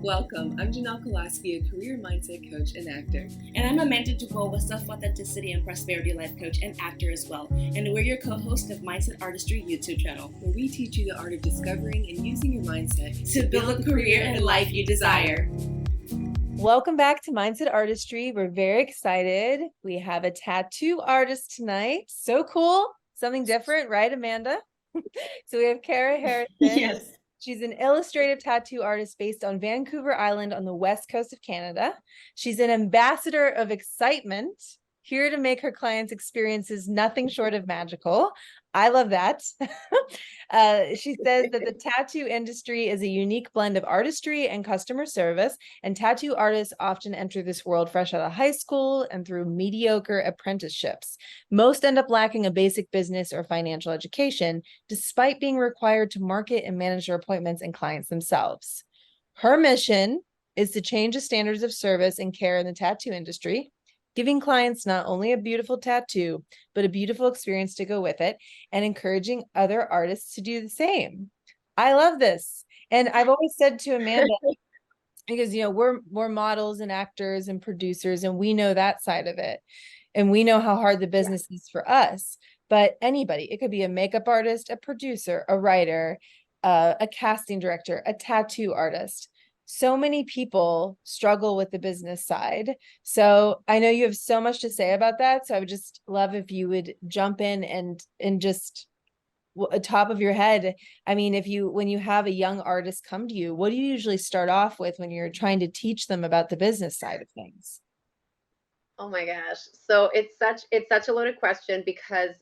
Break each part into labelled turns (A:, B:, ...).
A: Welcome. I'm Janelle Kolaski, a career mindset coach and actor.
B: And I'm Amanda Dubois, a self-authenticity and prosperity life coach and actor as well. And we're your co-host of Mindset Artistry YouTube channel,
A: where we teach you the art of discovering and using your mindset
B: to build a career and life you desire.
C: Welcome back to Mindset Artistry. We're very excited. We have a tattoo artist tonight. So cool. Something different, right, Amanda? So we have Kara Harrison.
B: Yes.
C: She's an illustrative tattoo artist based on Vancouver Island on the west coast of Canada. She's an ambassador of excitement, here to make her clients' experiences nothing short of magical. I love that. She says that the tattoo industry is a unique blend of artistry and customer service, and tattoo artists often enter this world fresh out of high school and through mediocre apprenticeships. Most end up lacking a basic business or financial education, despite being required to market and manage their appointments and clients themselves. Her mission is to change the standards of service and care in the tattoo industry, giving clients not only a beautiful tattoo, but a beautiful experience to go with it, and encouraging other artists to do the same. I love this. And I've always said to Amanda, because, we're models and actors and producers, and we know that side of it. And we know how hard the business is for us. But anybody, it could be a makeup artist, a producer, a writer, a casting director, a tattoo artist. So many people struggle with the business side. So I know you have so much to say about that. So I would just love if you would jump in and just top of your head. I mean, when you have a young artist come to you, what do you usually start off with when you're trying to teach them about the business side of things?
D: Oh my gosh. So it's such a loaded question because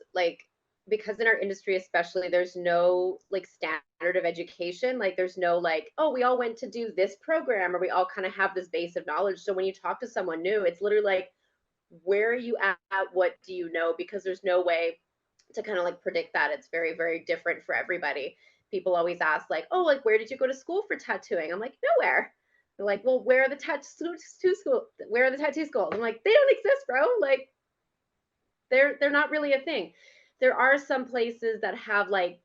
D: in our industry, especially, there's no standard of education. There's no oh, we all went to do this program, or we all kind of have this base of knowledge. So when you talk to someone new, it's literally where are you at? What do you know? Because there's no way to kind of predict that. It's very, very different for everybody. People always ask oh, where did you go to school for tattooing? I'm like, nowhere. They're like, well, where are the tattoo schools? Where are the tattoo schools? I'm like, they don't exist, bro. They're not really a thing. There are some places that have like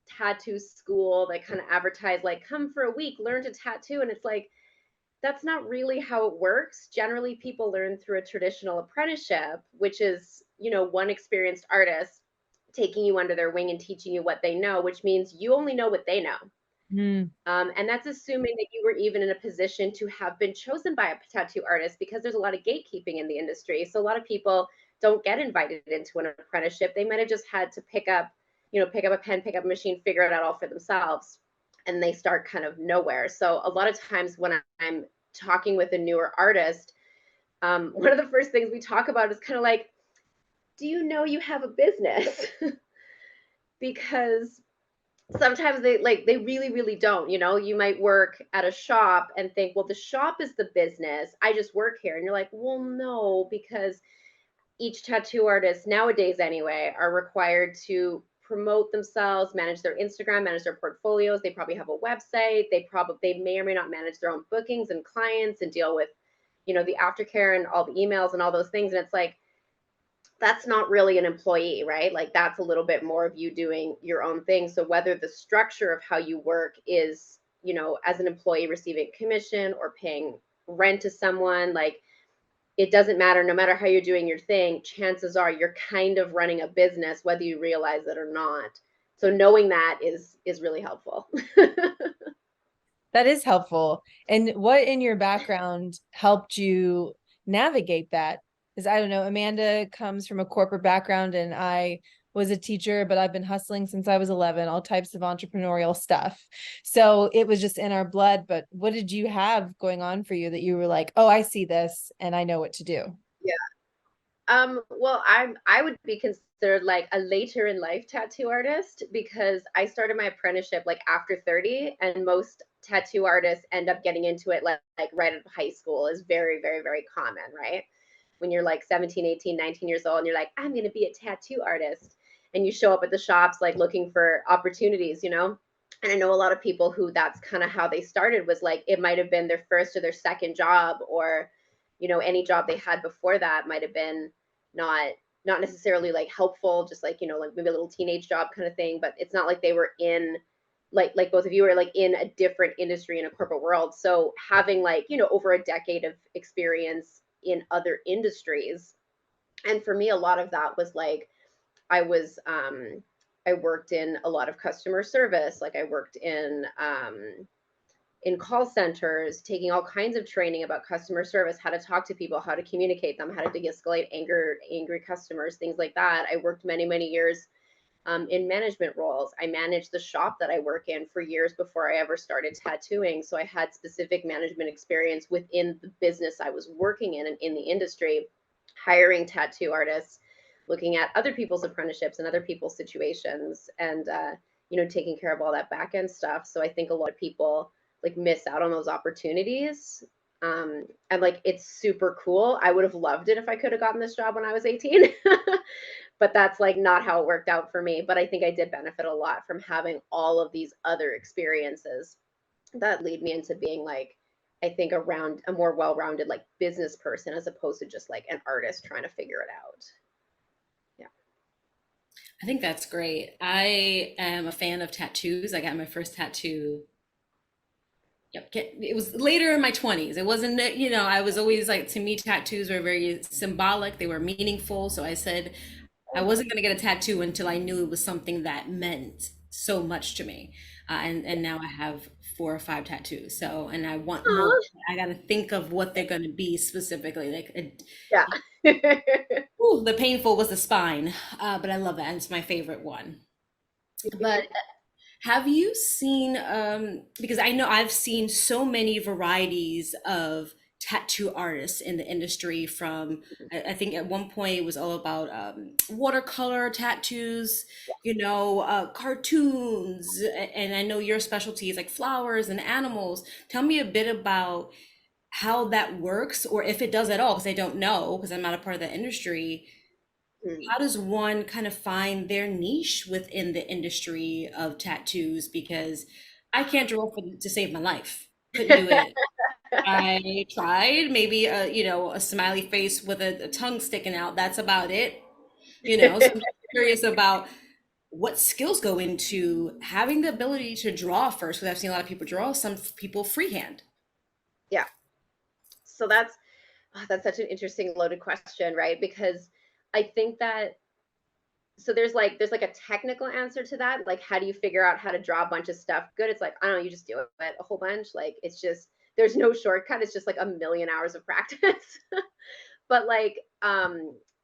D: tattoo school that kind of advertise come for a week, learn to tattoo, and it's that's not really how it works. Generally, people learn through a traditional apprenticeship, which is one experienced artist taking you under their wing and teaching you what they know, which means you only know what they know. And that's assuming that you were even in a position to have been chosen by a tattoo artist, because there's a lot of gatekeeping in the industry. So a lot of people don't get invited into an apprenticeship. They might have just had to pick up a pen, pick up a machine, figure it out all for themselves. And they start kind of nowhere. So a lot of times when I'm talking with a newer artist, one of the first things we talk about is kind of do you know you have a business? Because sometimes they really, really don't. You might work at a shop and think, well, the shop is the business. I just work here. And you're like, well, no, because each tattoo artist nowadays anyway are required to promote themselves, manage their Instagram, manage their portfolios. They probably have a website. They may or may not manage their own bookings and clients and deal with, the aftercare and all the emails and all those things. And it's that's not really an employee, right? That's a little bit more of you doing your own thing. So whether the structure of how you work is, as an employee receiving commission or paying rent to someone, it doesn't matter. No matter how you're doing your thing, chances are you're kind of running a business, whether you realize it or not. So knowing that is really helpful.
C: That is helpful. And what in your background helped you navigate that? Because I don't know, Amanda comes from a corporate background, and I was a teacher, but I've been hustling since I was 11, all types of entrepreneurial stuff. So it was just in our blood. But what did you have going on for you that you were like, oh, I see this and I know what to do?
D: Yeah. Well, I would be considered a later in life tattoo artist, because I started my apprenticeship after 30, and most tattoo artists end up getting into it right out of high school. Is very, very, very common, right? When you're 17, 18, 19 years old and you're I'm going to be a tattoo artist, and you show up at the shops looking for opportunities, And I know a lot of people who that's kind of how they started, was it might have been their first or their second job, or any job they had before that might have been not necessarily helpful, just maybe a little teenage job kind of thing, but it's not they were in like both of you are like in a different industry in a corporate world. So having like, you know, over a decade of experience in other industries. And for me, a lot of that was like, I was, I worked in a lot of customer service. Like I worked in call centers, taking all kinds of training about customer service, how to talk to people, how to communicate them, how to de-escalate angry customers, things like that. I worked many, many years in management roles. I managed the shop that I work in for years before I ever started tattooing. So I had specific management experience within the business I was working in and in the industry, hiring tattoo artists, looking at other people's apprenticeships and other people's situations, and you know, taking care of all that back end stuff. So I think a lot of people like miss out on those opportunities. And like it's super cool. I would have loved it if I could have gotten this job when I was 18. But that's like not how it worked out for me. But I think I did benefit a lot from having all of these other experiences that lead me into being like, I think around a more well-rounded like business person as opposed to just like an artist trying to figure it out. Yeah.
B: I think that's great. I am a fan of tattoos. I got my first tattoo. Yep, it was later in my 20s. It wasn't, I was always like, to me, tattoos were very symbolic. They were meaningful. So I said I wasn't going to get a tattoo until I knew it was something that meant so much to me. And now I have 4 or 5 tattoos. So, and I want more.
D: Aw,
B: I got to think of what they're going to be specifically. Like,
D: yeah.
B: ooh, the painful was the spine, but I love that. And it's my favorite one. But have you seen, because I know I've seen so many varieties of tattoo artists in the industry from, I think at one point it was all about watercolor tattoos, cartoons, and I know your specialty is like flowers and animals. Tell me a bit about how that works, or if it does at all, because I don't know, because I'm not a part of the industry.
D: Mm.
B: How does one kind of find their niche within the industry of tattoos? Because I can't draw to save my life. Couldn't do it. I tried maybe a smiley face with a tongue sticking out. That's about it. So I'm just curious about what skills go into having the ability to draw first, because I've seen a lot of people draw, some people freehand.
D: Yeah. So that's such an interesting loaded question, right? Because I think that so there's like a technical answer to that. Like how do you figure out how to draw a bunch of stuff good? It's like, I don't know, you just do it a whole bunch. Like it's just there's no shortcut. It's just like a million hours of practice. But like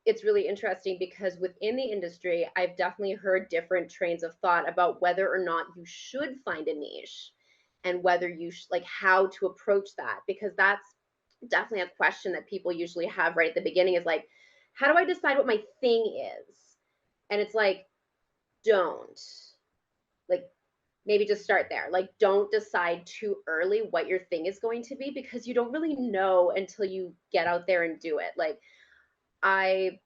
D: it's really interesting because within the industry, I've definitely heard different trains of thought about whether or not you should find a niche and whether you like how to approach that, because that's definitely a question that people usually have right at the beginning is like, how do I decide what my thing is? And it's like, don't like maybe just start there. Like, don't decide too early what your thing is going to be because you don't really know until you get out there and do it. Like, I,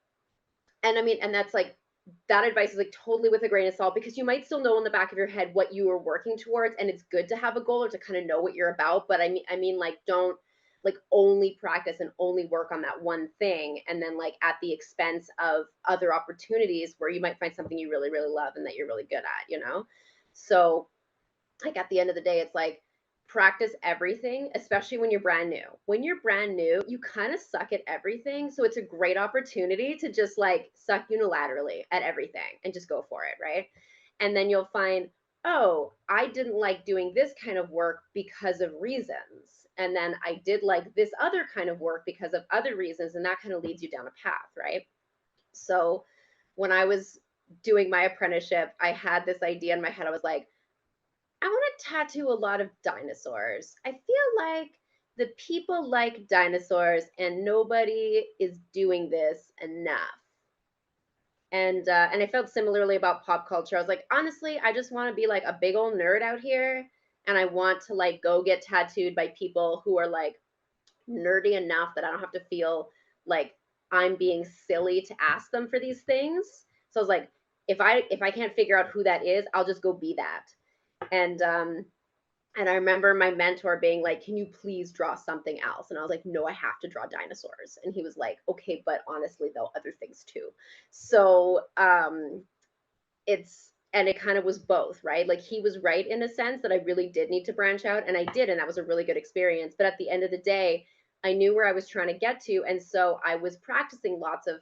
D: and I mean, and that's like, that advice is like totally with a grain of salt because you might still know in the back of your head what you are working towards. And it's good to have a goal or to kind of know what you're about. But I mean, like, don't like only practice and only work on that one thing. And then like at the expense of other opportunities where you might find something you really, really love and that you're really good at. So like at the end of the day, it's like practice everything, especially when you're brand new. When you're brand new, you kind of suck at everything. So it's a great opportunity to just like suck unilaterally at everything and just go for it, right? And then you'll find, oh, I didn't like doing this kind of work because of reasons. And then I did like this other kind of work because of other reasons. And that kind of leads you down a path, right? So when I was doing my apprenticeship, I had this idea in my head. I was like, I want to tattoo a lot of dinosaurs. I feel like the people like dinosaurs and nobody is doing this enough. And I felt similarly about pop culture. I was like, honestly, I just want to be like a big old nerd out here and I want to like go get tattooed by people who are like nerdy enough that I don't have to feel like I'm being silly to ask them for these things. So I was like, if I can't figure out who that is, I'll just go be that. And I remember my mentor being like, can you please draw something else? And I was like, no, I have to draw dinosaurs. And he was like, okay, but honestly though, other things too. So it's and it kind of was both, right? Like he was right in a sense that I really did need to branch out, and I did, and that was a really good experience. But at the end of the day, I knew where I was trying to get to, and so I was practicing lots of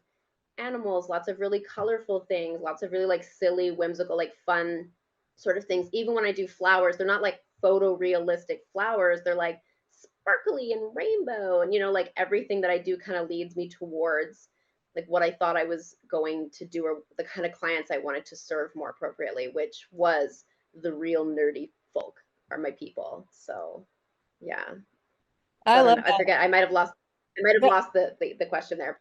D: animals, lots of really colorful things, lots of really like silly, whimsical, like fun sort of things. Even when I do flowers, they're not like photorealistic flowers, they're like sparkly and rainbow, and like everything that I do kind of leads me towards like what I thought I was going to do, or the kind of clients I wanted to serve more appropriately, which was the real nerdy folk are my people. So yeah. So
C: I
D: I don't
C: love
D: know. I forget.
C: that.
D: Lost the question there.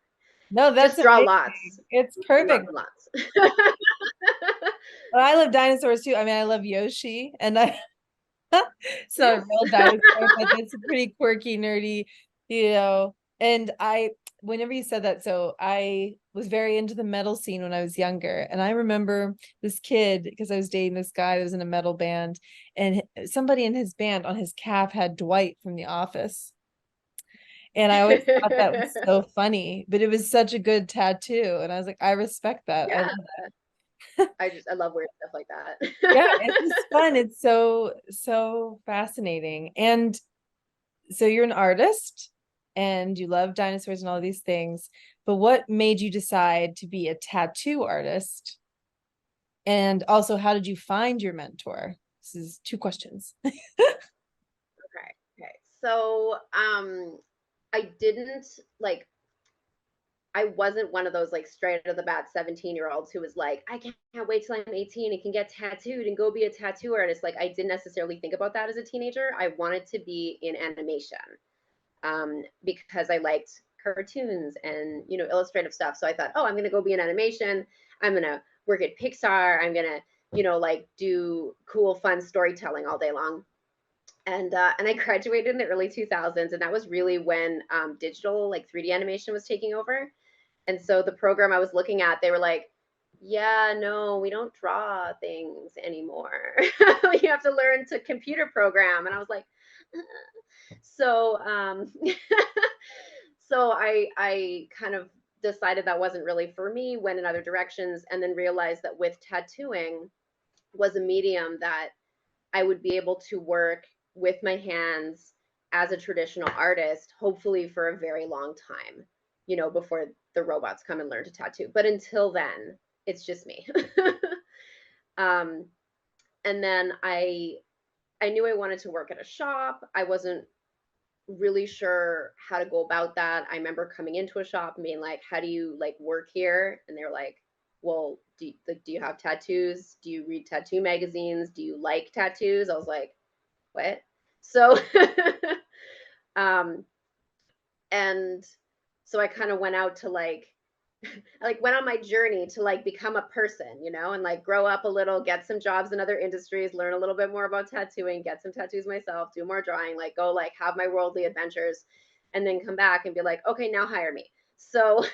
C: No, that's
D: Just draw
C: amazing.
D: lots.
C: It's
D: Lots
C: perfect.
D: and lots.
C: But I love dinosaurs too. I mean, I love Yoshi, and I it's not a
D: Yes.
C: real dinosaur, but it's a pretty quirky, nerdy, you know. And whenever you said that, so I was very into the metal scene when I was younger, and I remember this kid because I was dating this guy that was in a metal band, and somebody in his band on his calf had Dwight from The Office. And I always thought that was so funny, but it was such a good tattoo. And I was like, I respect that. I
D: Yeah.
C: love
D: I love weird stuff like
C: yeah,
D: that.
C: it's just fun. It's so fascinating. And so you're an artist and you love dinosaurs and all these things, but what made you decide to be a tattoo artist? And also, how did you find your mentor? This is two questions.
D: Okay. Okay. So, I didn't like, I wasn't one of those like straight out of the bat 17-year-olds who was like, I can't wait till I'm 18 and can get tattooed and go be a tattoo artist. Like, I didn't necessarily think about that as a teenager. I wanted to be in animation, because I liked cartoons and illustrative stuff. So I thought, oh, I'm gonna go be in animation. I'm gonna work at Pixar. I'm gonna like do cool, fun storytelling all day long. And I graduated in the early 2000s, and that was really when digital like 3D animation was taking over. And so the program I was looking at, they were like, yeah, no, we don't draw things anymore. You have to learn to computer program. And I was like, so so I kind of decided that wasn't really for me, went in other directions, and then realized that with tattooing was a medium that I would be able to work with my hands as a traditional artist, hopefully for a very long time, before the robots come and learn to tattoo. But until then, it's just me. um, and then I knew I wanted to work at a shop. I wasn't really sure how to go about that. I remember coming into a shop and being like, how do you like work here? And they're like, well, do you have tattoos? Do you read tattoo magazines? Do you like tattoos? I was like, what? So, um, and so I kind of went out to like, I like went on my journey to like become a person, and like grow up a little, get some jobs in other industries, learn a little bit more about tattooing, get some tattoos myself, do more drawing, like go like have my worldly adventures, and then come back and be like, okay, now hire me. So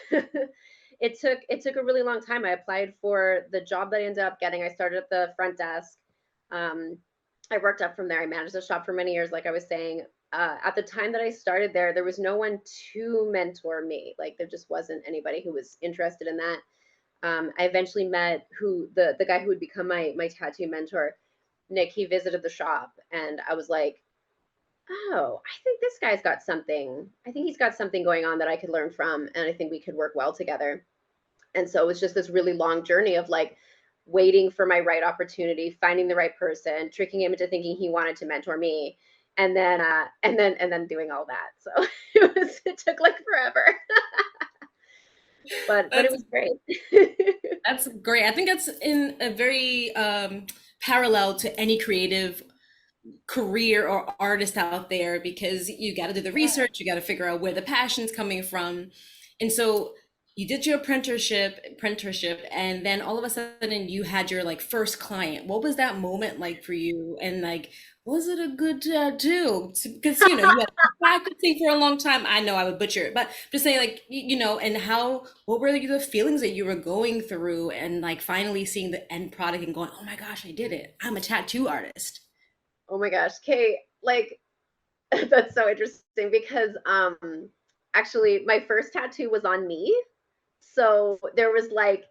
D: it took a really long time. I applied for the job that I ended up getting. I started at the front desk. I worked up from there. I managed the shop for many years, like I was saying. At the time that I started there was no one to mentor me. Like there just wasn't anybody who was interested in that. I eventually met the guy who would become my tattoo mentor, Nick. He visited the shop, and I was like, oh, I think this guy's got something. I think he's got something going on that I could learn from, and I think we could work well together. And so it was just this really long journey of like waiting for my right opportunity, finding the right person, tricking him into thinking he wanted to mentor me, and then doing all that. So it took like forever. But it
B: That's
D: was great.
B: that's great. I think that's in a very parallel to any creative career or artist out there, because you got to do the research, you got to figure out where the passion's coming from. And so you did your apprenticeship, and then all of a sudden you had your like first client. What was that moment like for you? And like, was it a good tattoo? Because you had been practicing for a long time. I know I would butcher it, but just saying like and how what were like, the feelings that you were going through, and like finally seeing the end product and going, oh my gosh, I did it. I'm a tattoo artist.
D: Oh my gosh, Kate, like that's so interesting because actually my first tattoo was on me. So there was like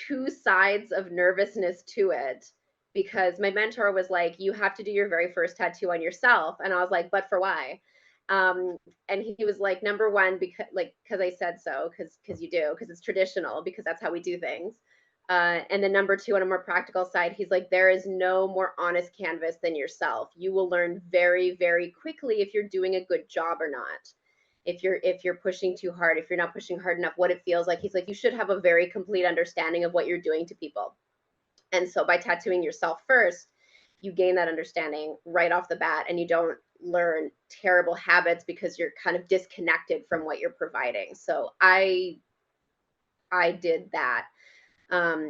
D: two sides of nervousness to it, because my mentor was like, you have to do your very first tattoo on yourself. And I was like, but for why? And he was like, number one, because I said so, because you do, because it's traditional, because that's how we do things. And then number two, on a more practical side, he's like, there is no more honest canvas than yourself. You will learn very, very quickly if you're doing a good job or not. If you're pushing too hard, if you're not pushing hard enough, what it feels like. He's like, you should have a very complete understanding of what you're doing to people. And so by tattooing yourself first, you gain that understanding right off the bat, and you don't learn terrible habits because you're kind of disconnected from what you're providing. So I did that,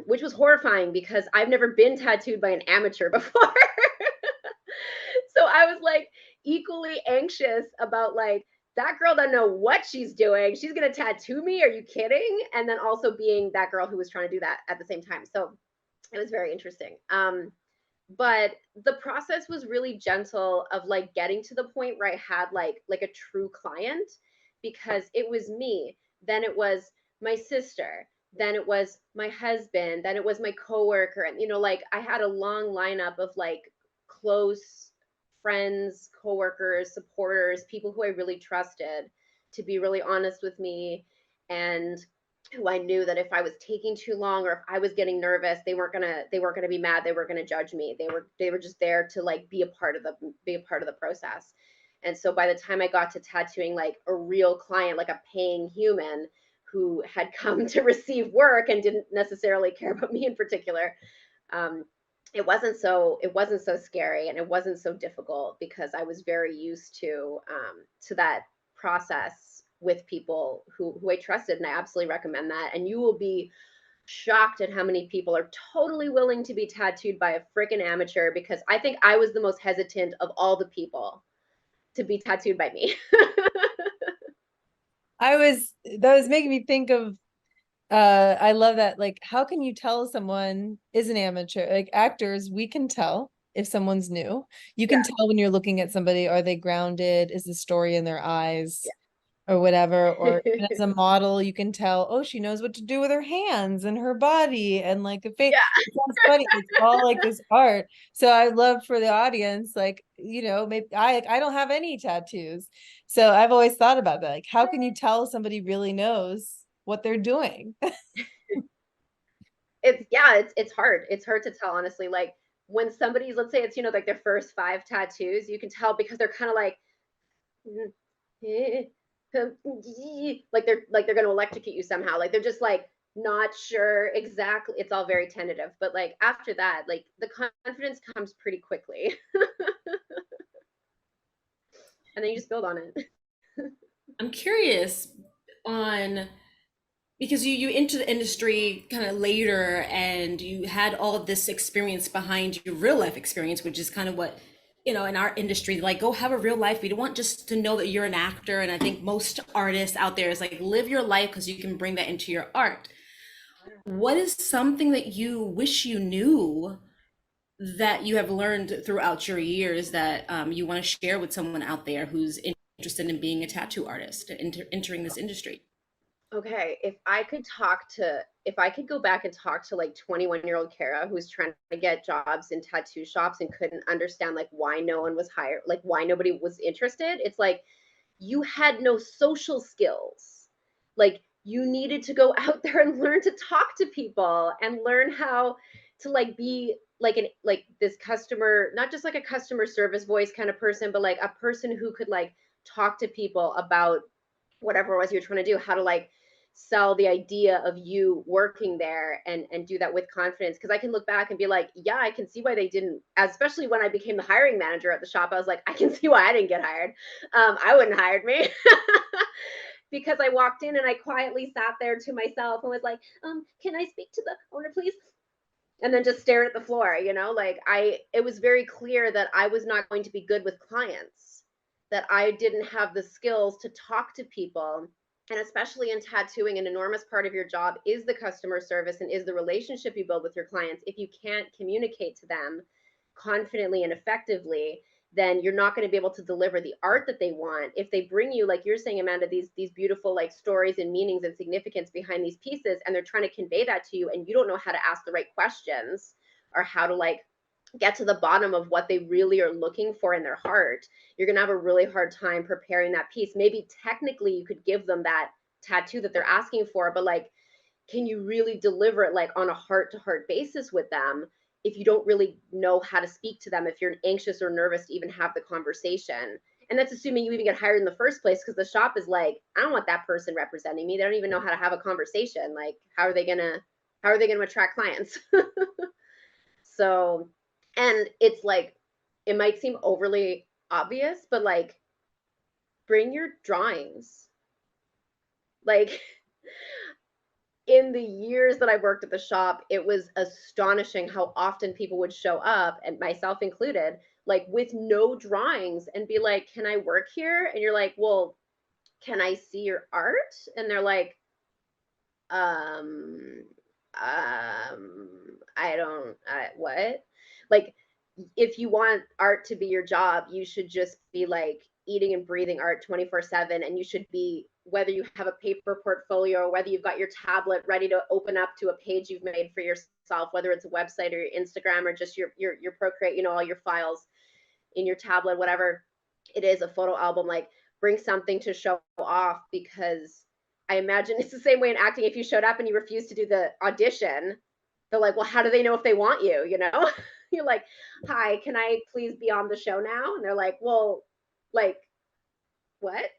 D: which was horrifying because I've never been tattooed by an amateur before. So I was like equally anxious about like, that girl doesn't know what she's doing. She's going to tattoo me. Are you kidding? And then also being that girl who was trying to do that at the same time. So it was very interesting. But the process was really gentle of like getting to the point where I had like a true client, because it was me. Then it was my sister. Then it was my husband. Then it was my coworker. And, like I had a long lineup of like close friends, coworkers, supporters, people who I really trusted to be really honest with me, and who I knew that if I was taking too long or if I was getting nervous, they weren't gonna be mad. They weren't gonna judge me. They were just there to like be a part of the process. And so by the time I got to tattooing like a real client, like a paying human who had come to receive work and didn't necessarily care about me in particular, it wasn't so scary, and it wasn't so difficult because I was very used to that process with people who I trusted, and I absolutely recommend that. And you will be shocked at how many people are totally willing to be tattooed by a freaking amateur, because I think I was the most hesitant of all the people to be tattooed by me.
C: That was making me think of I love that. Like, how can you tell someone is an amateur? Like actors, we can tell if someone's new. You can tell when you're looking at somebody, are they grounded? Is the story in their eyes or whatever? Or even as a model, you can tell, oh, she knows what to do with her hands and her body and like the face. It sounds funny. It's all like this art. So I love for the audience, like, maybe I don't have any tattoos. So I've always thought about that. Like, how can you tell somebody really knows what they're doing?
D: It's hard. It's hard to tell, honestly. Like when somebody's, let's say it's, like their first 5 tattoos, you can tell because they're kind of like, like they're going to electrocute you somehow. Like they're just like not sure exactly. It's all very tentative. But like after that, like the confidence comes pretty quickly. And then you just build on it.
B: I'm curious on, because you into the industry kind of later and you had all of this experience behind your real life experience, which is kind of what, in our industry, like go have a real life. We don't want just to know that you're an actor. And I think most artists out there is like, live your life because you can bring that into your art. What is something that you wish you knew that you have learned throughout your years that you want to share with someone out there who's interested in being a tattoo artist and entering this industry?
D: Okay, if I could go back and talk to like 21-year-old Kara who's trying to get jobs in tattoo shops and couldn't understand like why no one was hired, like why nobody was interested, it's like you had no social skills. Like you needed to go out there and learn to talk to people and learn how to like be like this customer, not just like a customer service voice kind of person, but like a person who could like talk to people about whatever it was you're trying to do, how to like sell the idea of you working there and do that with confidence. Because I can look back and be like, yeah, I can see why they didn't, especially when I became the hiring manager at the shop. I was like, I can see why I didn't get hired. I wouldn't have hired me. Because I walked in and I quietly sat there to myself and was like, can I speak to the owner, please? And then just stare at the floor, like it was very clear that I was not going to be good with clients, that I didn't have the skills to talk to people. And especially in tattooing, an enormous part of your job is the customer service and is the relationship you build with your clients. If you can't communicate to them confidently and effectively, then you're not going to be able to deliver the art that they want. If they bring you, like you're saying, Amanda, these beautiful like stories and meanings and significance behind these pieces, and they're trying to convey that to you, and you don't know how to ask the right questions or how to like get to the bottom of what they really are looking for in their heart, you're going to have a really hard time preparing that piece. Maybe technically you could give them that tattoo that they're asking for, but like, can you really deliver it like on a heart to heart basis with them if you don't really know how to speak to them, if you're anxious or nervous to even have the conversation? And that's assuming you even get hired in the first place, because the shop is like, I don't want that person representing me. They don't even know how to have a conversation. Like, how are they gonna attract clients? So, and it's like, it might seem overly obvious, but like, bring your drawings. Like, in the years that I worked at the shop, it was astonishing how often people would show up, and myself included, like with no drawings and be like, can I work here? And you're like, well, can I see your art? And they're like, um, what? Like, if you want art to be your job, you should just be like eating and breathing art 24/7. And you should be, whether you have a paper portfolio or whether you've got your tablet ready to open up to a page you've made for yourself, whether it's a website or your Instagram or just your Procreate, you know, all your files in your tablet, whatever it is, a photo album, like bring something to show off. Because I imagine it's the same way in acting. If you showed up and you refused to do the audition, they're like, well, how do they know if they want you? You know, you're like, hi, can I please be on the show now? And they're like, well, like, what?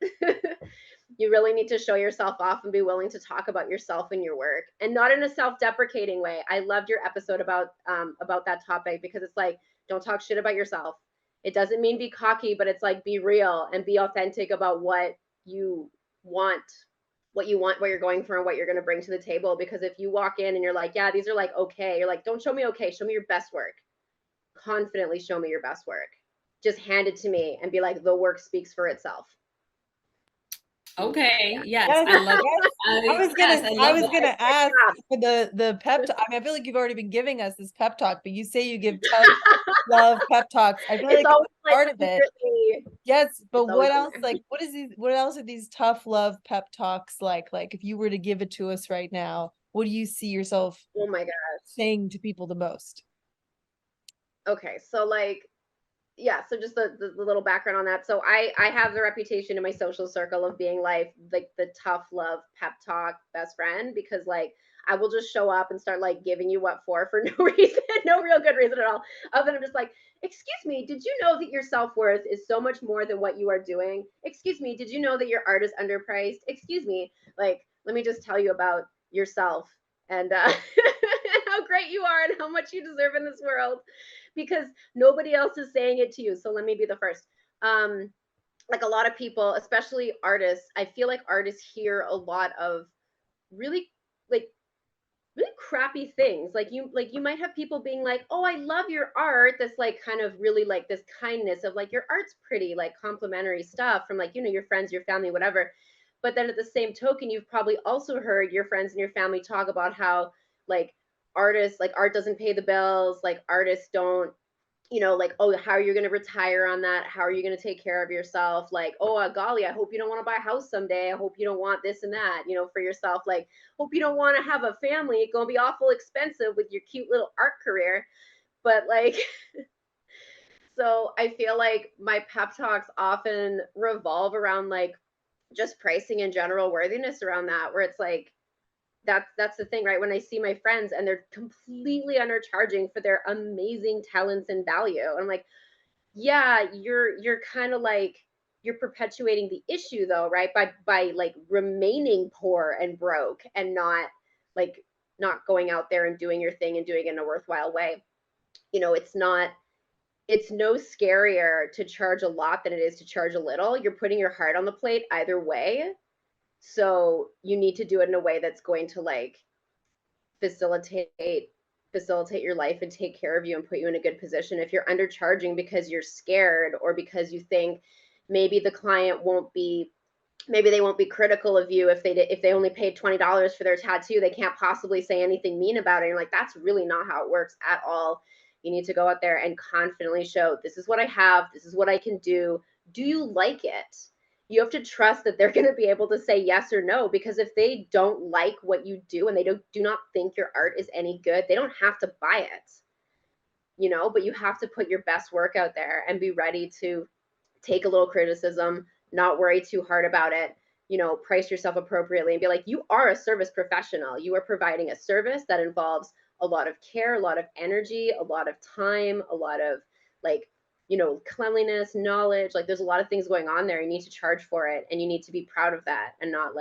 D: You really need to show yourself off and be willing to talk about yourself and your work, and not in a self-deprecating way. I loved your episode about that topic, because it's like, don't talk shit about yourself. It doesn't mean be cocky, but it's like, be real and be authentic about what you want, what you're going for, and what you're going to bring to the table. Because if you walk in and you're like, yeah, these are like okay, you're like, don't show me okay, show me your best work. Confidently show me your best work. Just hand it to me and be like, the work speaks for itself.
B: Okay. Yes,
C: Yes,
B: I love
C: yes.
B: it.
C: I was gonna
B: that.
C: ask for the pep talk. I mean, I feel like you've already been giving us this pep talk, but you say you give tough love pep talks. I feel
D: It's
C: like
D: always like
C: part of it.
D: secretly.
C: Yes, but
D: It's always
C: what
D: in
C: else?
D: there.
C: Like, what else are these tough love pep talks like? Like, if you were to give it to us right now, what do you see yourself
D: Oh my God.
C: saying to people the most?
D: Okay, so like, yeah, so just the little background on that. So I have the reputation in my social circle of being like the tough love pep talk best friend, because like I will just show up and start like giving you what for no reason, no real good reason at all, other than I'm just like, excuse me, did you know that your self-worth is so much more than what you are doing? Excuse me, did you know that your art is underpriced? Excuse me, like, let me just tell you about yourself, and how great you are and how much you deserve in this world, because nobody else is saying it to you. So let me be the first. Like, a lot of people, especially artists, I feel like artists hear a lot of really like really crappy things. Like you might have people being like, oh, I love your art. This like kind of really like this kindness of like, your art's pretty, like complimentary stuff from like, you know, your friends, your family, whatever. But then at the same token, you've probably also heard your friends and your family talk about how like artists, like art doesn't pay the bills, like artists don't, you know, like, oh, how are you going to retire on that? How are you going to take care of yourself? Like, oh, golly, I hope you don't want to buy a house someday. I hope you don't want this and that, you know, for yourself. Like, hope you don't want to have a family. It's going to be awful expensive with your cute little art career. But like, so I feel like my pep talks often revolve around like just pricing and general worthiness around that, where it's like, that's the thing, right? When I see my friends and they're completely undercharging for their amazing talents and value, I'm like, yeah, you're kind of like, you're perpetuating the issue though, right? By like remaining poor and broke and not like not going out there and doing your thing and doing it in a worthwhile way. You know, it's no scarier to charge a lot than it is to charge a little. You're putting your heart on the plate either way. So you need to do it in a way that's going to like facilitate your life and take care of you and put you in a good position. If you're undercharging because you're scared, or because you think maybe the client won't be, maybe they won't be critical of you if they only paid $20 for their tattoo, they can't possibly say anything mean about it. And you're like, that's really not how it works at all. You need to go out there and confidently show, this is what I have, this is what I can do. Do you like it? You have to trust that they're going to be able to say yes or no, because if they don't like what you do and they do not think your art is any good, they don't have to buy it, you know, but you have to put your best work out there and be ready to take a little criticism, not worry too hard about it, you know, price yourself appropriately and be like, you are a service professional. You are providing a service that involves a lot of care, a lot of energy, a lot of time, a lot of like, you know, cleanliness, knowledge. Like there's a lot of things going on there. You need to charge for it, and you need to be proud of that and not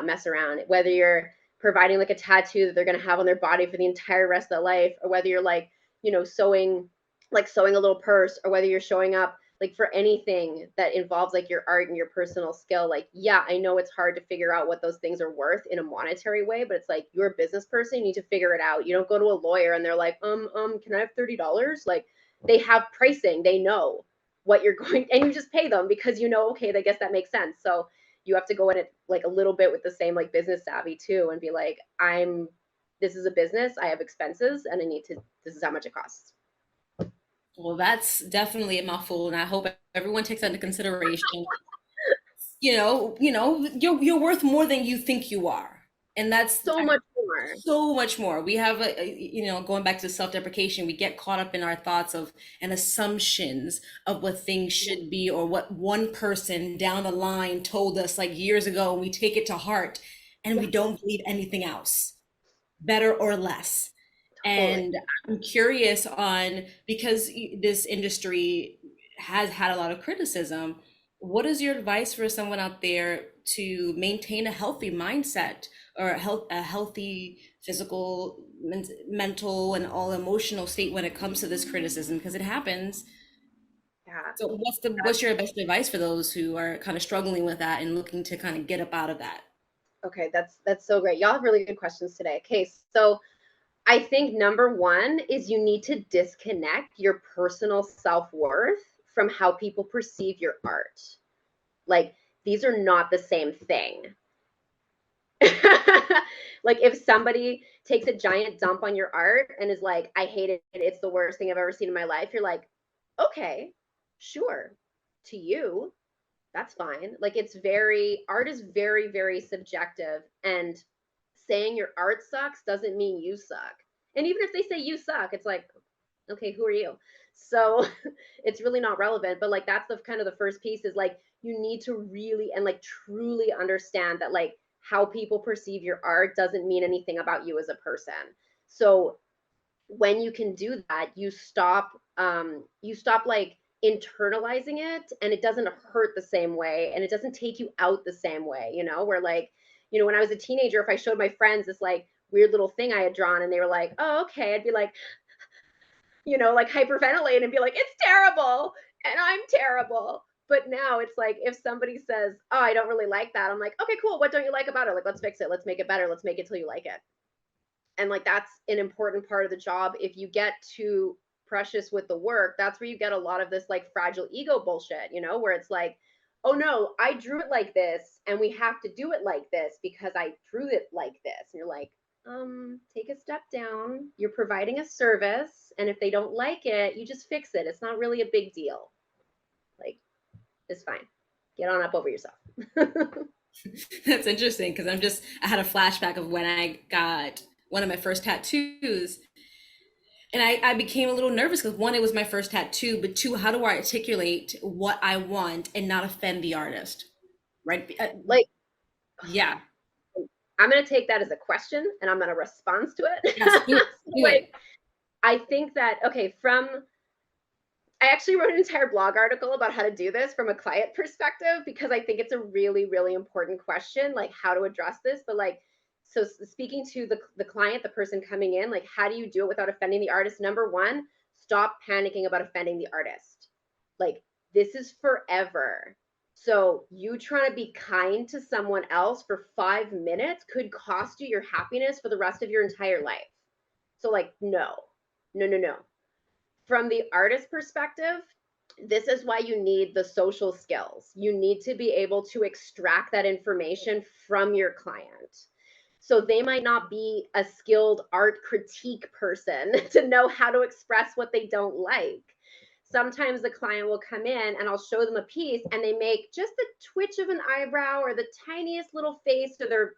D: mess around. Whether you're providing like a tattoo that they're going to have on their body for the entire rest of their life, or whether you're like, you know, sewing a little purse, or whether you're showing up like for anything that involves like your art and your personal skill. Like, yeah, I know it's hard to figure out what those things are worth in a monetary way, but it's like, you're a business person, you need to figure it out. You don't go to a lawyer and they're like, can I have $30? Like, they have pricing, they know what you're going, and you just pay them because you know, okay, I guess that makes sense. So you have to go in it like a little bit with the same like business savvy too, and be like, this is a business, I have expenses, and this is how much it costs.
B: Well, that's definitely a mouthful, and I hope everyone takes that into consideration. You're worth more than you think you are, and that's
D: So much more.
B: so much more. We have going back to self-deprecation, we get caught up in our thoughts of and assumptions of what things should be, or what one person down the line told us like years ago, and we take it to heart, and we don't believe anything else, better or less. And I'm curious on, because this industry has had a lot of criticism, what is your advice for someone out there to maintain a healthy mindset, or a healthy physical, mental, and all emotional state when it comes to this criticism? Because it happens.
D: Yeah.
B: So what's your best advice for those who are kind of struggling with that and looking to kind of get up out of that?
D: Okay, that's so great. Y'all have really good questions today. Okay, so I think number one is you need to disconnect your personal self-worth from how people perceive your art. Like, these are not the same thing. Like, if somebody takes a giant dump on your art and is like, I hate it, it's the worst thing I've ever seen in my life, you're like, okay, sure, to you, that's fine. Like, art is very, very subjective, and saying your art sucks doesn't mean you suck. And even if they say you suck, it's like, okay, who are you? So it's really not relevant. But like, that's the kind of the first piece, is like, you need to really and like truly understand that like how people perceive your art doesn't mean anything about you as a person. So when you can do that, you stop like internalizing it, and it doesn't hurt the same way, and it doesn't take you out the same way, you know, where like, you know, when I was a teenager, if I showed my friends this like weird little thing I had drawn and they were like, oh, okay, I'd be like, you know, like hyperventilating and be like, it's terrible and I'm terrible. But now it's like, if somebody says, oh, I don't really like that, I'm like, okay, cool, what don't you like about it? Like, let's fix it, let's make it better, let's make it till you like it. And like, that's an important part of the job. If you get too precious with the work, that's where you get a lot of this like fragile ego bullshit, you know, where it's like, oh no, I drew it like this and we have to do it like this because I drew it like this. And you're like, take a step down. You're providing a service, and if they don't like it, you just fix it. It's not really a big deal. Like, it's fine. Get on up over yourself.
B: That's interesting, because I had a flashback of when I got one of my first tattoos, and I became a little nervous because, one, it was my first tattoo, but two, how do I articulate what I want and not offend the artist? Right?
D: Like,
B: yeah.
D: I'm going to take that as a question and I'm going to respond to it.
B: Yes, do it.
D: I think that, okay, I actually wrote an entire blog article about how to do this from a client perspective, because I think it's a really, really important question, like how to address this. But like, so speaking to the client, the person coming in, like, how do you do it without offending the artist? Number one, stop panicking about offending the artist. Like, this is forever. So you trying to be kind to someone else for 5 minutes could cost you your happiness for the rest of your entire life. So like, no. From the artist perspective, this is why you need the social skills. You need to be able to extract that information from your client. So they might not be a skilled art critique person to know how to express what they don't like. Sometimes the client will come in and I'll show them a piece and they make just the twitch of an eyebrow or the tiniest little face, or their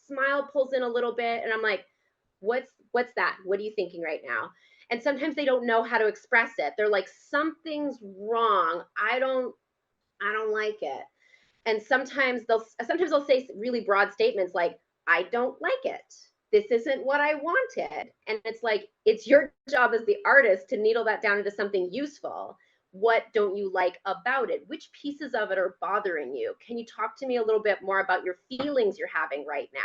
D: smile pulls in a little bit, and I'm like, what's that? What are you thinking right now? And sometimes they don't know how to express it. They're like, something's wrong. I don't like it. And sometimes they'll say really broad statements like, I don't like it. This isn't what I wanted. And it's like, it's your job as the artist to needle that down into something useful. What don't you like about it? Which pieces of it are bothering you? Can you talk to me a little bit more about your feelings you're having right now?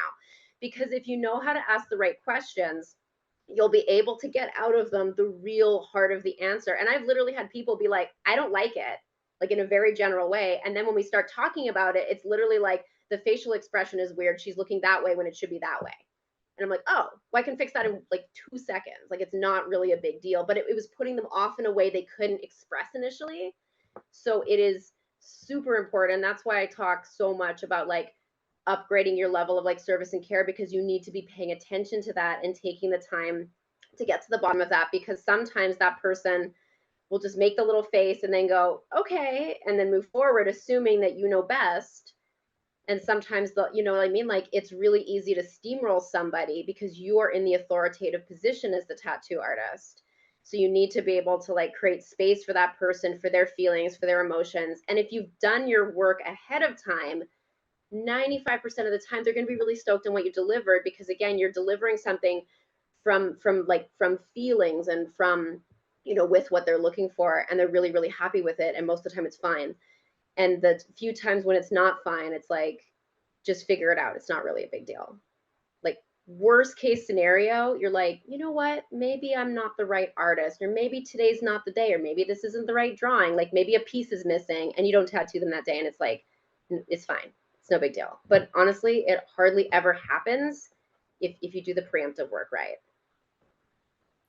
D: Because if you know how to ask the right questions, you'll be able to get out of them the real heart of the answer. And I've literally had people be like, I don't like it, like in a very general way. And then when we start talking about it, it's literally like, the facial expression is weird. She's looking that way when it should be that way. And I'm like, oh, well, I can fix that in like 2 seconds. Like, it's not really a big deal, but it was putting them off in a way they couldn't express initially. So it is super important. That's why I talk so much about like upgrading your level of like service and care, because you need to be paying attention to that and taking the time to get to the bottom of that, because sometimes that person will just make the little face and then go, okay, and then move forward, assuming that you know best. And sometimes you know what I mean? Like, it's really easy to steamroll somebody because you are in the authoritative position as the tattoo artist. So you need to be able to like create space for that person, for their feelings, for their emotions. And if you've done your work ahead of time, 95% of the time, they're going to be really stoked on what you delivered, because again, you're delivering something from feelings and from, you know, with what they're looking for, and they're really, really happy with it. And most of the time it's fine. And the few times when it's not fine, it's like, just figure it out. It's not really a big deal. Like, worst case scenario, you're like, you know what? Maybe I'm not the right artist, or maybe today's not the day, or maybe this isn't the right drawing. Like, maybe a piece is missing and you don't tattoo them that day, and it's like, it's fine. It's no big deal. But honestly, it hardly ever happens if you do the preemptive work right.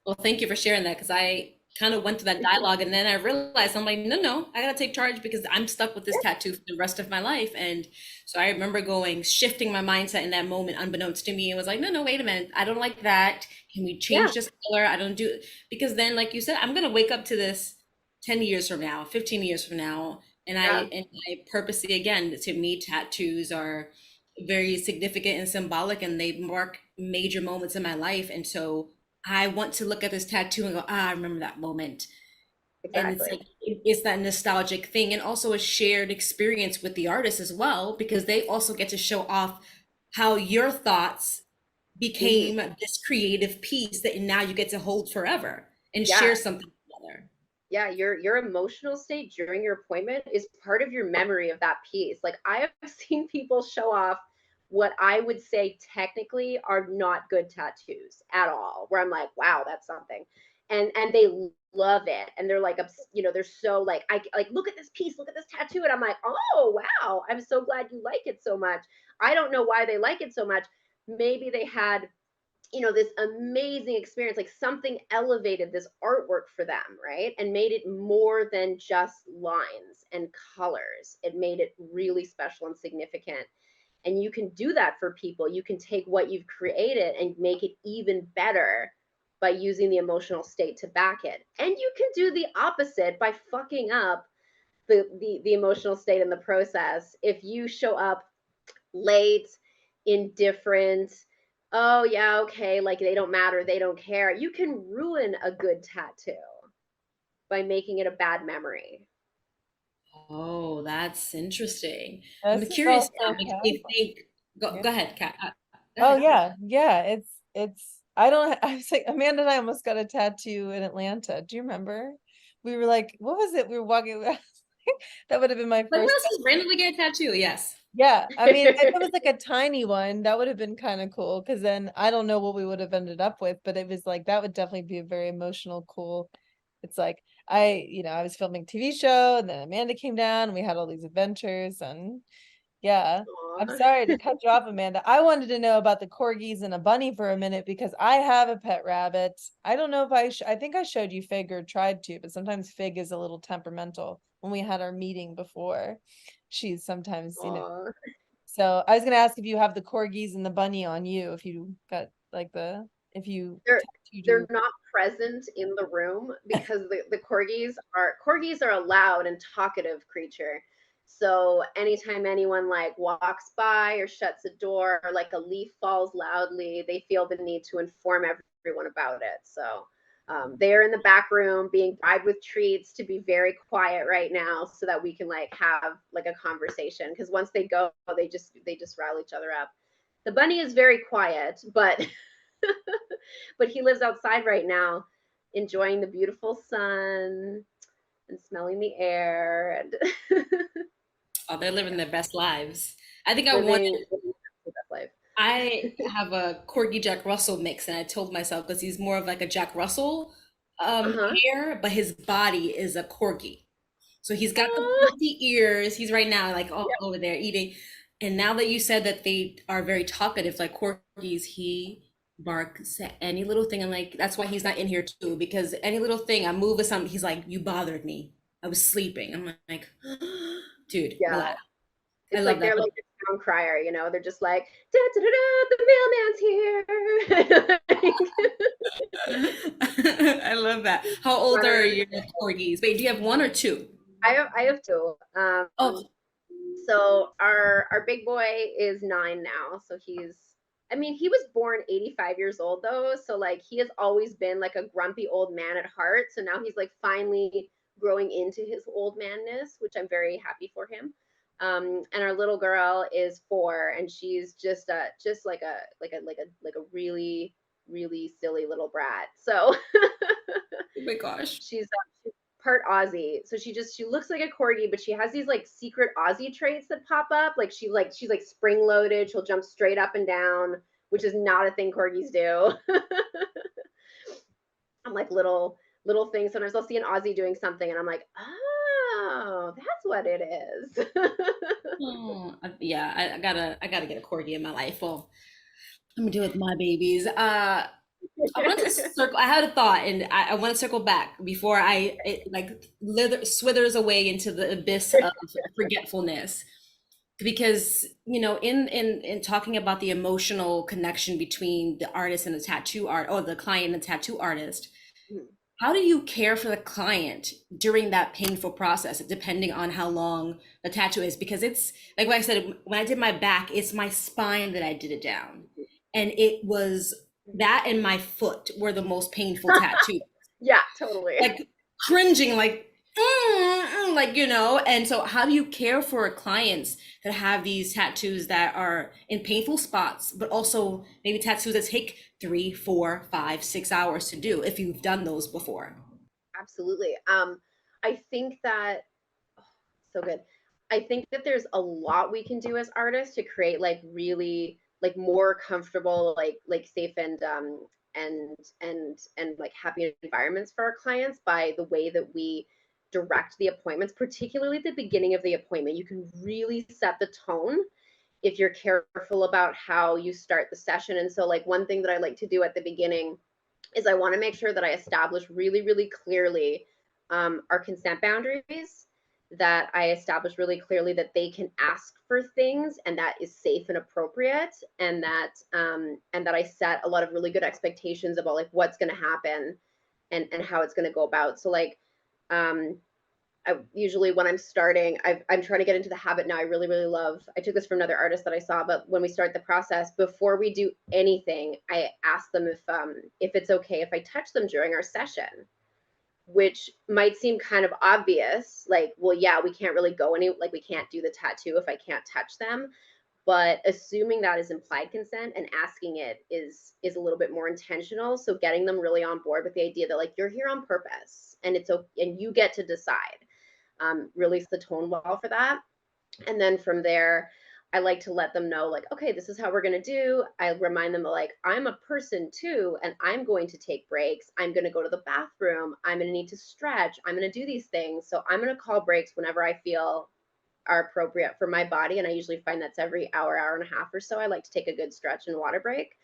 B: Well, thank you for sharing that, because I kind of went through that dialogue and then I realized I'm like, no, I gotta take charge because I'm stuck with this tattoo for the rest of my life. And so I remember shifting my mindset in that moment, unbeknownst to me, and was like, no, wait a minute, I don't like that. Can we
D: Yeah.
B: change this color? I don't do, because then, like you said, I'm gonna wake up to this 10 years from now, 15 years from now. And
D: Yeah.
B: I purposely, again, to me, tattoos are very significant and symbolic, and they mark major moments in my life. And so I want to look at this tattoo and go, I remember that moment. And it's
D: Exactly.
B: like, it's that nostalgic thing, and also a shared experience with the artist as well, because they also get to show off how your thoughts
D: Mm-hmm.
B: became this creative piece that now you get to hold forever and
D: Yeah.
B: share something together.
D: Yeah, your emotional state during your appointment is part of your memory of that piece. Like, I have seen people show off what I would say technically are not good tattoos at all, where I'm like, wow, that's something. And they love it. And they're like, you know, they're so like, I like, look at this piece, look at this tattoo. And I'm like, oh, wow, I'm so glad you like it so much. I don't know why they like it so much. Maybe they had, you know, this amazing experience, like something elevated this artwork for them, right? And made it more than just lines and colors. It made it really special and significant. And you can do that for people. You can take what you've created and make it even better by using the emotional state to back it. And you can do the opposite by fucking up the emotional state in the process. If you show up late, indifferent, oh yeah, okay, like they don't matter, they don't care, you can ruin a good tattoo by making it a bad memory.
B: Oh, that's interesting. I'm
C: This is
B: curious now,
C: also
B: makes me
C: powerful.
B: think,
C: Yeah.
B: go ahead, Kat. Go
C: Oh
B: ahead.
C: yeah, yeah. It's I don't I was like, Amanda and I almost got a tattoo in Atlanta. Do you remember? We were like, what was it? We were walking that would have been my
B: Like,
C: first.
B: let's just randomly get a tattoo. Yes.
C: Yeah, I mean, if it was like a tiny one, that would have been kind of cool, because then I don't know what we would have ended up with, but it was like that would definitely be a very emotional, cool. It's like I was filming a TV show, and then Amanda came down, and we had all these adventures, and yeah. I'm
D: Aw.
C: sorry to cut you off, Amanda. I wanted to know about the corgis and a bunny for a minute because I have a pet rabbit. I don't know if I think I showed you Fig or tried to, but sometimes Fig is a little temperamental. When we had our meeting before, she's sometimes,
D: Aw.
C: So I was gonna ask if you have the corgis and the bunny on you, if you got like if you
D: They're
C: tattooed
D: they're
C: your.
D: not present in the room because the corgis are a loud and talkative creature. So anytime anyone like walks by or shuts a door or like a leaf falls loudly, they feel the need to inform everyone about it. So they are in the back room being bribed with treats to be very quiet right now so that we can like have like a conversation, because once they go, they just rile each other up. The bunny is very quiet, but but he lives outside right now, enjoying the beautiful sun and smelling the air and
B: Oh, they're living their best lives. I think
D: living the best life.
B: I have a Corgi Jack Russell mix, and I told myself because he's more of like a Jack Russell
D: Uh-huh.
B: hair, but his body is a Corgi. So he's got the pointy ears. He's right now like all
D: Yep.
B: over there eating. And now that you said that they are very talkative, like corgis, he barks at any little thing. I'm like, that's why he's not in here too, because any little thing, I move with something, he's like, you bothered me. I was sleeping. I'm like, dude,
D: Yeah.
B: relax. I
D: It's
B: love
D: like
B: that.
D: they're like a town crier, you know, they're just like, da, da, da, da, the mailman's here.
B: I love that. How old are
D: Runners.
B: your corgis? Wait, do you have one or two?
D: I have two.
B: Oh,
D: So our big boy is 9 now. So I mean, he was born 85 years old though. So like he has always been like a grumpy old man at heart. So now he's like finally growing into his old manness, which I'm very happy for him. And our little girl is 4, and she's just like a really really silly little brat. So
B: oh my gosh.
D: she's part Aussie. So she looks like a corgi, but she has these like secret Aussie traits that pop up. Like she's like spring loaded. She'll jump straight up and down, which is not a thing corgis do. I'm like little things. Sometimes I'll see an Aussie doing something, and I'm like, oh, that's what it is.
B: Oh, yeah, I gotta get a corgi in my life. Well, I'm gonna do it with my babies. I want to circle. I had a thought, and I want to circle back before it like swithers away into the abyss of forgetfulness. Because in talking about the emotional connection between the artist and the tattoo art, or the client and tattoo artist, how do you care for the client during that painful process, depending on how long the tattoo is? Because it's like what I said, when I did my back, it's my spine that I did it down. And it was that and my foot were the most painful tattoo.
D: Yeah, totally.
B: Like cringing, like, and so how do you care for clients that have these tattoos that are in painful spots, but also maybe tattoos that take 3, 4, 5, 6 hours to do if you've done those before?
D: Absolutely. I think that so good. I think that there's a lot we can do as artists to create like really like more comfortable, like safe and like happy environments for our clients by the way that we direct the appointments, particularly at the beginning of the appointment. You can really set the tone if you're careful about how you start the session. And so like one thing that I like to do at the beginning is I want to make sure that I establish really, really clearly our consent boundaries, that I establish really clearly that they can ask for things and that is safe and appropriate, and that I set a lot of really good expectations about like what's going to happen and how it's going to go about. So like um, I usually when I'm starting, I'm trying to get into the habit now. I really, really love. I took this from another artist that I saw, but when we start the process, before we do anything, I ask them if it's okay if I touch them during our session, which might seem kind of obvious. Like, well, yeah, we can't really go like we can't do the tattoo if I can't touch them. But assuming that is implied consent and asking it is a little bit more intentional. So getting them really on board with the idea that like you're here on purpose and it's okay and you get to decide, really set the tone well for that. And then from there, I like to let them know, like, okay, this is how we're going to do. I remind them, like, I'm a person too, and I'm going to take breaks. I'm going to go to the bathroom. I'm going to need to stretch. I'm going to do these things. So I'm going to call breaks whenever I feel are appropriate for my body. And I usually find that's every hour, hour and a half or so. I like to take a good stretch and water break.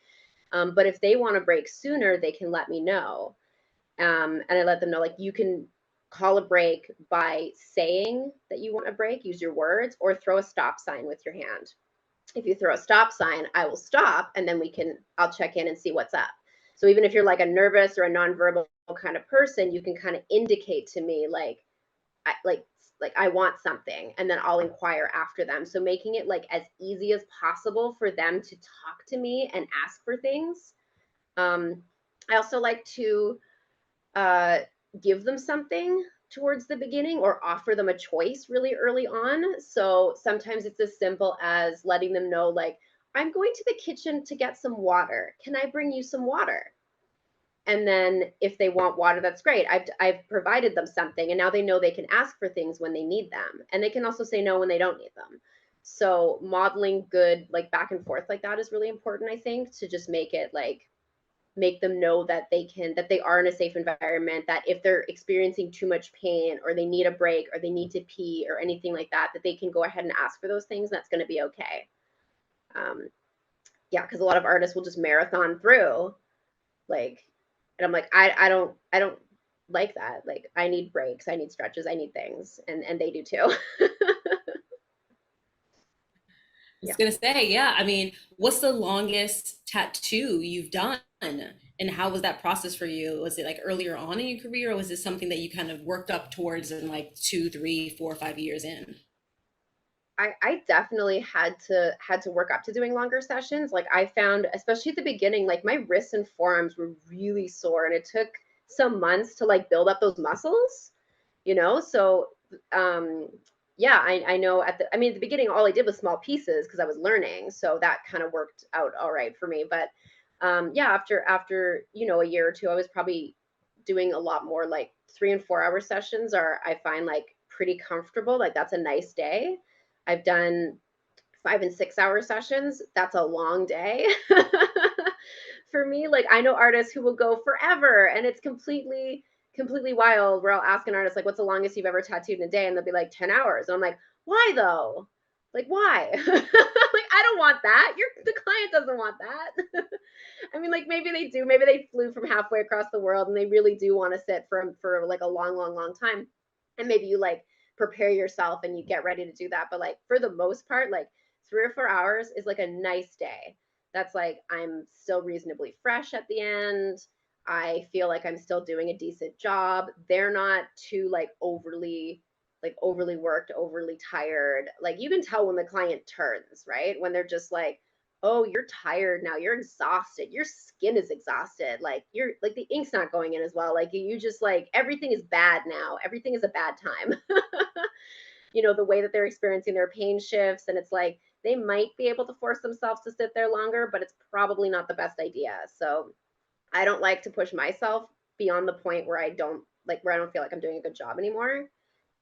D: But if they want to break sooner, they can let me know. And I let them know, like, you can call a break by saying that you want a break, use your words, or throw a stop sign with your hand. If you throw a stop sign, I will stop, and then I'll check in and see what's up. So even if you're like a nervous or a nonverbal kind of person, you can kind of indicate to me like, I, like I want something, and then I'll inquire after them. So making it like as easy as possible for them to talk to me and ask for things. I also like to uh, give them something towards the beginning or offer them a choice really early on. So sometimes it's as simple as letting them know, like, I'm going to the kitchen to get some water. Can I bring you some water? And then if they want water, that's great. I've provided them something, and now they know they can ask for things when they need them, and they can also say no when they don't need them. So modeling good like back and forth like that is really important, I think, to just make it like make them know that they are in a safe environment, that if they're experiencing too much pain or they need a break or they need to pee or anything like that, that they can go ahead and ask for those things. That's going to be okay. Yeah, because a lot of artists will just marathon through, like, and I'm like, I don't like that. Like, I need breaks, I need stretches, I need things, and they do too.
B: I was
D: Yeah.
B: gonna say, yeah. I mean, what's the longest tattoo you've done? And how was that process for you? Was it like earlier on in your career, or was it something that you kind of worked up towards in like 2, 3, 4, 5 years in?
D: I definitely had to work up to doing longer sessions. Like I found, especially at the beginning, like my wrists and forearms were really sore, and it took some months to like build up those muscles, you know? So um yeah, I know at the beginning all I did was small pieces because I was learning. So that kind of worked out all right for me. But yeah, after, you know, a year or two, I was probably doing a lot more like 3 and 4 hour sessions are I find like pretty comfortable. Like that's a nice day. I've done 5 and 6 hour sessions. That's a long day for me. Like I know artists who will go forever, and it's completely wild. Where I'll ask an artist like, "What's the longest you've ever tattooed in a day?" And they'll be like 10 hours. And I'm like, "Why though? Like why?" Like I don't want that. The client doesn't want that. I mean, like maybe they do. Maybe they flew from halfway across the world and they really do want to sit for like a long time. And maybe you like prepare yourself and you get ready to do that. But like for the most part, like 3 or 4 hours is like a nice day. That's like I'm still reasonably fresh at the end. I feel like I'm still doing a decent job. They're not too like overly worked, overly tired. Like you can tell when the client turns, right? When they're just like, "Oh, you're tired now. You're exhausted. Your skin is exhausted. Like you're like the ink's not going in as well. Like you just like everything is bad now. Everything is a bad time." You know, the way that they're experiencing their pain shifts, and it's like they might be able to force themselves to sit there longer, but it's probably not the best idea. So I don't like to push myself beyond the point where I don't feel like I'm doing a good job anymore.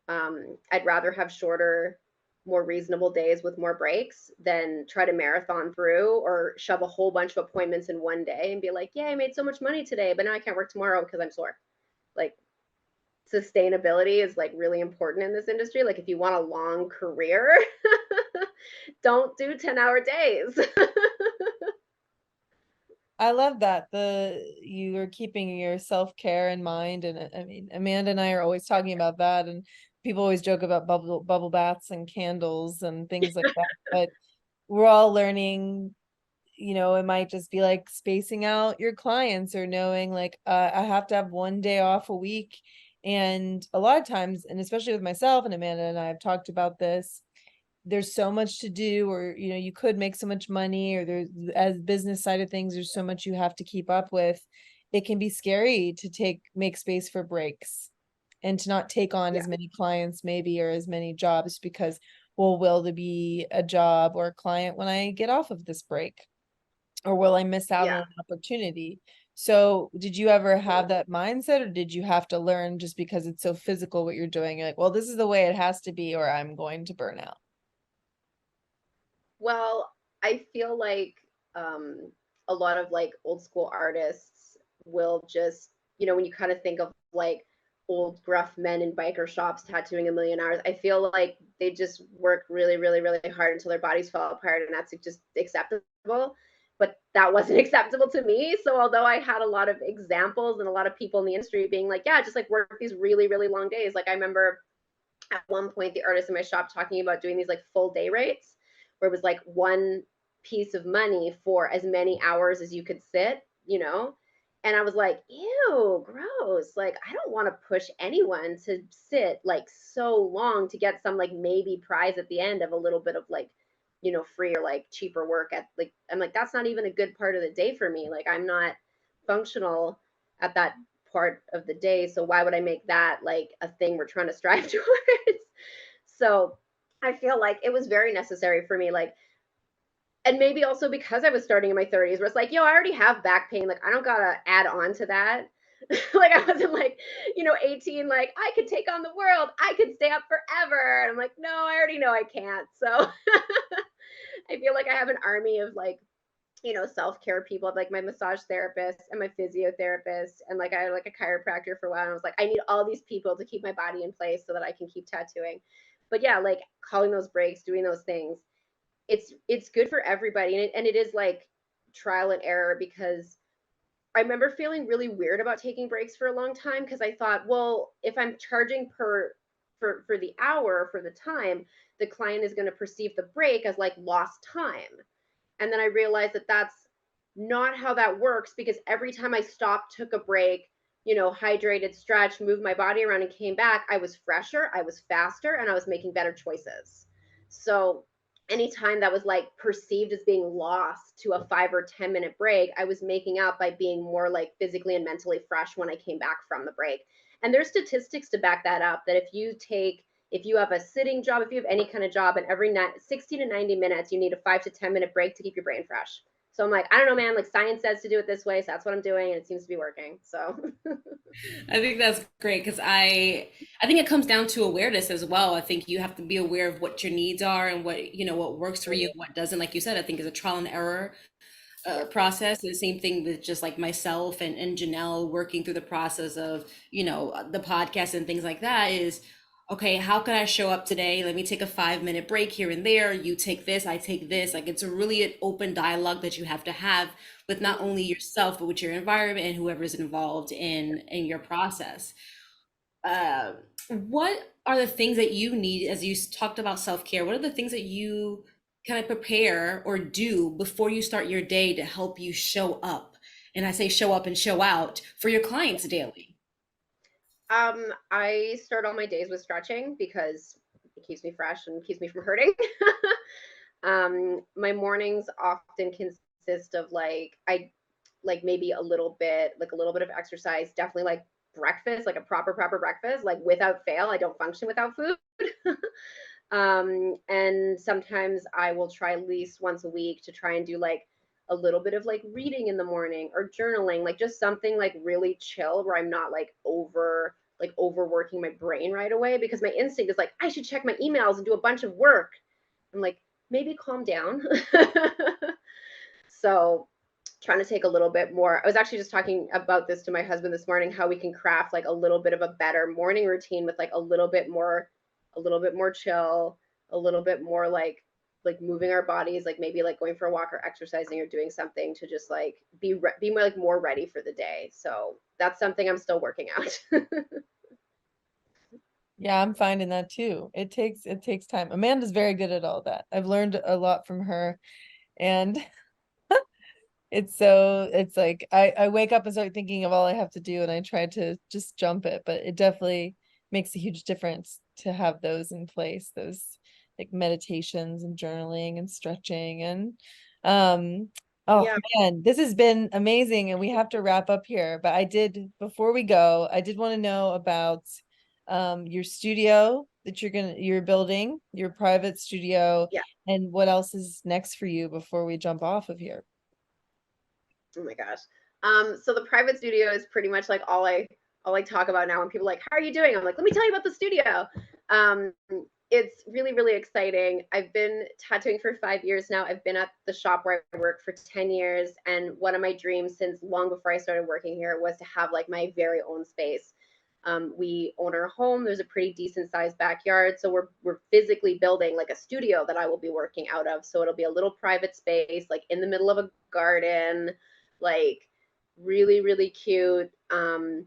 D: I'd rather have shorter, more reasonable days with more breaks than try to marathon through or shove a whole bunch of appointments in one day and be like, "Yeah, I made so much money today, but now I can't work tomorrow because I'm sore." Like sustainability is like really important in this industry. Like if you want a long career, don't do 10-hour days.
C: I love that you are keeping your self-care in mind, and I mean Amanda and I are always talking about that, and people always joke about bubble baths and candles and things like that, but we're all learning, you know, it might just be like spacing out your clients or knowing like I have to have one day off a week. And a lot of times, and especially with myself, and Amanda and I have talked about this, there's so much to do, or you know, you could make so much money, or there's, as business side of things, there's so much you have to keep up with. It can be scary to make space for breaks and to not take on
D: Yeah.
C: as many clients maybe, or as many jobs, because well, will there be a job or a client when I get off of this break, or will I miss out on
D: Yeah.
C: an opportunity? So did you ever have that mindset, or did you have to learn just because it's so physical what you're doing? You're like, well, this is the way it has to be, or I'm going to burn out.
D: Well, I feel like um, a lot of like old school artists will just, you know, when you kind of think of like old gruff men in biker shops tattooing a million hours, I feel like they just worked really hard until their bodies fell apart, and that's just acceptable. But that wasn't acceptable to me. So although I had a lot of examples and a lot of people in the industry being like, yeah, just like work these really long days. Like I remember at one point the artists in my shop talking about doing these like full day rates where it was like one piece of money for as many hours as you could sit, you know? And I was like, ew, gross. Like, I don't want to push anyone to sit like so long to get some like maybe prize at the end of a little bit of like, free or like cheaper work at like, I'm like, that's not even a good part of the day for me. Like, I'm not functional at that part of the day. So why would I make that like a thing we're trying to strive towards? So I feel like it was very necessary for me. Like, and maybe also because I was starting in my 30s, where it's like, yo, I already have back pain. Like, I don't gotta add on to that. Like, I wasn't like, 18, like, I could take on the world. I could stay up forever. And I'm like, no, I already know I can't. So I feel like I have an army of like, self-care people, like my massage therapist and my physiotherapist. And like, I had like a chiropractor for a while. And I was like, I need all these people to keep my body in place so that I can keep tattooing. But yeah, like calling those breaks, doing those things, it's good for everybody, and it is like trial and error, because I remember feeling really weird about taking breaks for a long time, because I thought, well, if I'm charging for the hour, for the time, the client is going to perceive the break as like lost time. And then I realized that that's not how that works, because every time I stopped, took a break, hydrated, stretched, moved my body around and came back, I was fresher, I was faster, and I was making better choices. So anytime that was like perceived as being lost to a 5 or 10 minute break, I was making up by being more like physically and mentally fresh when I came back from the break. And there's statistics to back that up, that if you have a sitting job, if you have any kind of job, and every 60 to 90 minutes, you need a 5 to 10 minute break to keep your brain fresh. So I'm like, I don't know, man, like science says to do it this way. So that's what I'm doing. And it seems to be working. So
B: I think that's great because I think it comes down to awareness as well. I think you have to be aware of what your needs are and what what works for you and what doesn't. Like you said, I think is a trial and error
D: yeah.
B: process. The same thing with just like myself and Janelle working through the process of the podcast and things like that is, okay, how can I show up today? Let me take a 5 minute break here and there. You take this, I take this. Like it's a really an open dialogue that you have to have with not only yourself, but with your environment and whoever's involved in your process. Uh, what are the things that you need, as you talked about self-care, what are the things that you kind of prepare or do before you start your day to help you show up? And I say show up and show out for your clients daily.
D: I start all my days with stretching because it keeps me fresh and keeps me from hurting. My mornings often consist of like, I like maybe a little bit, like a little bit of exercise, definitely like breakfast, like a proper breakfast, like without fail. I don't function without food. And sometimes I will try at least once a week to try and do like a little bit of like reading in the morning or journaling, like just something like really chill where I'm not like overworking my brain right away, because my instinct is like, I should check my emails and do a bunch of work. I'm like, maybe calm down. So trying to take a little bit more. I was actually just talking about this to my husband this morning, how we can craft like a little bit of a better morning routine with like a little bit more chill, a little bit more like moving our bodies, like maybe like going for a walk or exercising or doing something to just like be more like more ready for the day. So that's something I'm still working out.
C: Yeah, I'm finding that too. It takes time. Amanda's very good at all that. I've learned a lot from her, and it's like I wake up and start thinking of all I have to do, and I try to just jump it, but it definitely makes a huge difference to have those in place, those like meditations and journaling and stretching and oh
D: Yeah.
C: man, this has been amazing, and we have to wrap up here. But before we go, I did want to know about your studio that you're building, your private studio,
D: Yeah.
C: and what else is next for you before we jump off of here.
D: Oh my gosh. So the private studio is pretty much like all I talk about now when people are like, how are you doing? I'm like, let me tell you about the studio. Um, it's really, really exciting. I've been tattooing for 5 years now. I've been at the shop where I work for 10 years. And one of my dreams since long before I started working here was to have like my very own space. We own our home. There's a pretty decent sized backyard. So we're physically building like a studio that I will be working out of. So it'll be a little private space, like in the middle of a garden, like really, really cute. I'm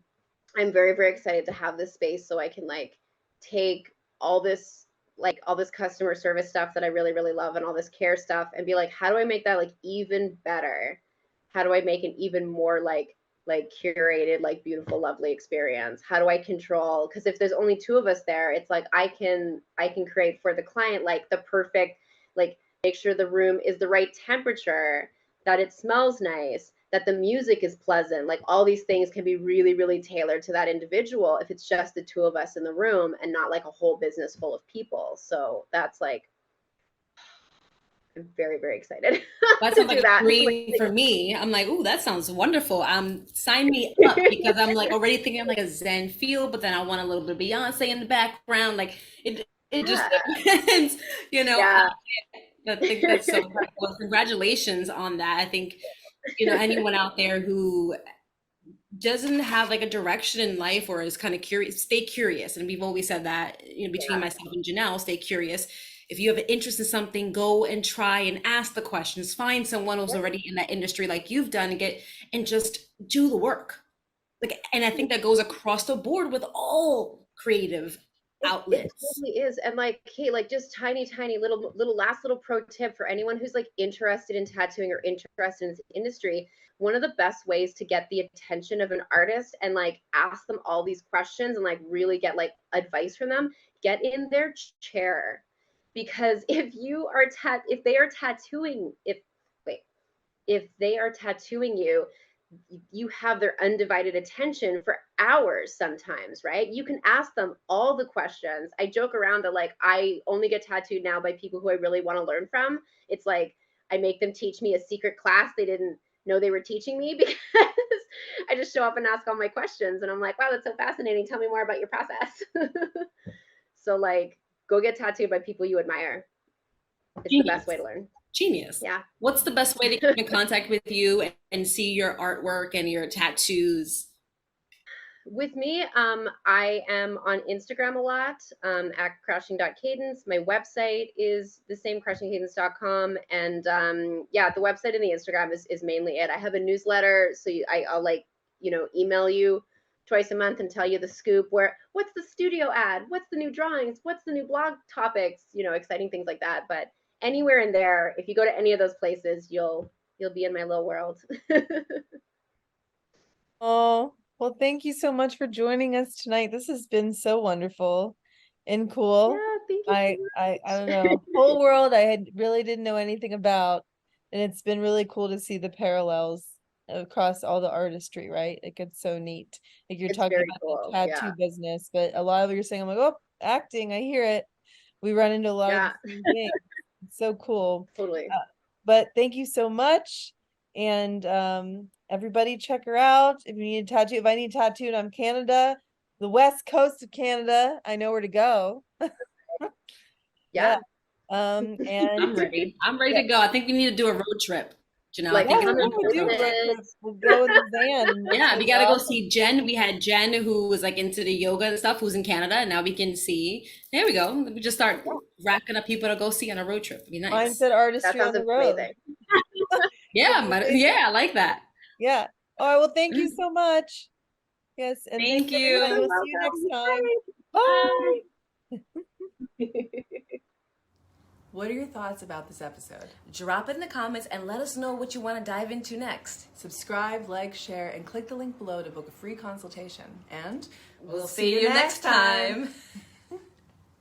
D: very, very excited to have this space so I can like take all this like all this customer service stuff that I really, really love and all this care stuff and be like, how do I make that like even better? How do I make an even more like curated, like beautiful, lovely experience? How do I control? Because if there's only two of us there, it's like I can create for the client like the perfect, like make sure the room is the right temperature, that it smells nice, that the music is pleasant. Like all these things can be really, really tailored to that individual if it's just the two of us in the room and not like a whole business full of people. So that's like, I'm very, very excited
B: That
D: to
B: sounds
D: do
B: like a
D: that.
B: dream for me. I'm like, ooh, that sounds wonderful. Sign me up, because I'm like already thinking of like a Zen feel, but then I want a little bit of Beyonce in the background. Like it just
D: Yeah.
B: depends, you know.
D: Yeah.
B: I think that's so incredible. Well, congratulations on that. I think, anyone out there who doesn't have like a direction in life or is kind of curious, stay curious. And we've always said that, between myself and Janelle, stay curious. If you have an interest in something, go and try and ask the questions. Find someone who's already in that industry like you've done, and just do the work. Like, and I think that goes across the board with all creative
D: It
B: outlets.
D: totally is. And like, hey, like just tiny, tiny little last little pro tip for anyone who's like interested in tattooing or interested in this industry. One of the best ways to get the attention of an artist and like ask them all these questions and like really get like advice from them, get in their chair. Because if they are tattooing, if they are tattooing you, you have their undivided attention for hours sometimes, right? You can ask them all the questions. I joke around that like I only get tattooed now by people who I really want to learn from. It's like I make them teach me a secret class they didn't know they were teaching me, because I just show up and ask all my questions and I'm like, wow, that's so fascinating. Tell me more about your process. So like go get tattooed by people you admire. It's the best way to learn.
B: Genius.
D: Yeah.
B: What's the best way to keep in contact with you and see your artwork and your tattoos?
D: With me, I am on Instagram a lot, at crashing.cadence. My website is the same, crashingcadence.com. And yeah, the website and the Instagram is mainly it. I have a newsletter, so I'll like, email you twice a month and tell you the scoop, what's the studio ad, what's the new drawings, what's the new blog topics, exciting things like that. But anywhere in there, if you go to any of those places, you'll be in my little world.
C: Oh, well, thank you so much for joining us tonight. This has been so wonderful and cool.
D: Yeah, thank you so
C: I don't
D: much.
C: know, whole world I really didn't know anything about, and it's been really cool to see the parallels across all the artistry, right? Like it's so neat. Like you're
D: It's
C: talking
D: very
C: about the
D: cool.
C: tattoo
D: Yeah.
C: business, but a lot of what you're saying, I'm like, oh, acting, I hear it. We run into a lot of
D: Yeah,
C: the same things. It's so cool.
D: totally.
C: But thank you so much. And everybody check her out. If you need a tattoo, if I need a tattoo and I'm Canada, the west coast of Canada, I know where to go.
D: Yeah.
C: And
B: I'm ready. I'm ready
C: yeah,
B: to go. I think we need to do a road trip. Janelle, I
D: Like
B: think
C: yeah,
B: it's
C: we
B: time
C: will
B: to
C: do a
B: go.
C: road trip.
D: business.
C: We'll go in the van. And
B: Yeah, we
C: it's
B: got to go
C: awesome.
B: see Jen. We had Jen who was like into the yoga and stuff, who's in Canada, and now we can see. There we go. We just start racking up people to go see on a road trip. It'd be nice.
C: Mindset
D: That
C: artistry on
D: sounds
C: the road.
D: amazing.
B: Yeah, yeah, I like that.
C: Yeah. All right. Well, thank you so much. Yes. And thanks
B: Thank
C: everybody.
B: you.
C: We'll see you next time.
B: Bye.
C: Bye.
A: What are your thoughts about this episode?
B: Drop it in the comments and let us know what you want to dive into next.
A: Subscribe, like, share, and click the link below to book a free consultation. And
B: We'll see you next time.